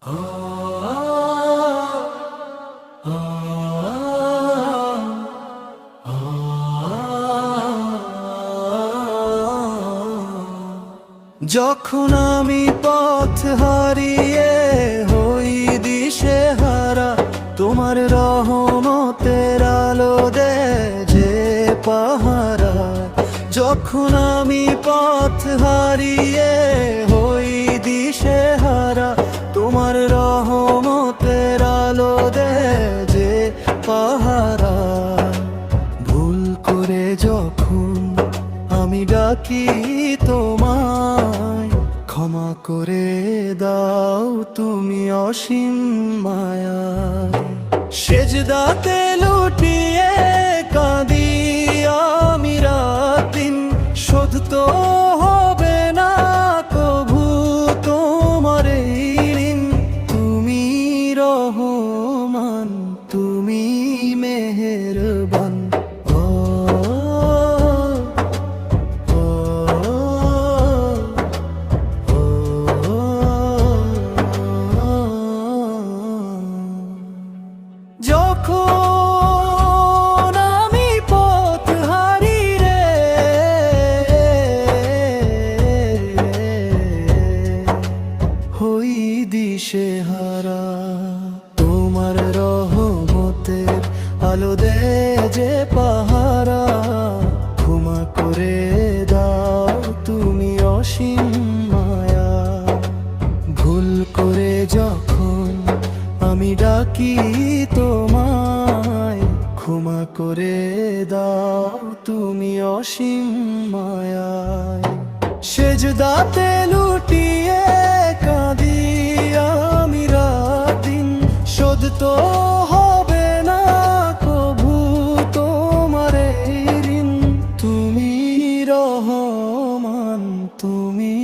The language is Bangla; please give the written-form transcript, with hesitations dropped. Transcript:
যখন আমি পথ হারিয়ে হই দিশেহারা, তোমার রহমতের আলো দেয় যে পাহারা। যখন আমি পথ হারিয়ে হই দিশেহারা, তোমার রহমতের আলো দেয় যে পাহারা। ভুল করে যখন আমি ডাকি তোমায়, ক্ষমা করে দাও তুমি অসীম মায়ায়। সেজদাতে লুটিয়ে কাঁদি আমি রাত দিন, শোধ তো হবে না কভু তোমার এই ঋণ। তুমি রহমান, তুমি মেহেরবান। যখন আমি পথ হারি রে, হই দিশেহারা, তোমার রহমতের আলো দেয় যে পাহারা। ক্ষমা করে দাও তুমি অসীম মায়া। ভুল করে যখন আমি ডাকি তোমায়, ক্ষমা করে দাও তুমি অসীম মায়ায়। সেজদাতে লুটিয়ে কাঁদি আমি রাত দিন, শোধ তো হবে না কভু তোমার এই ঋণ। তুমি রহমান, তুমি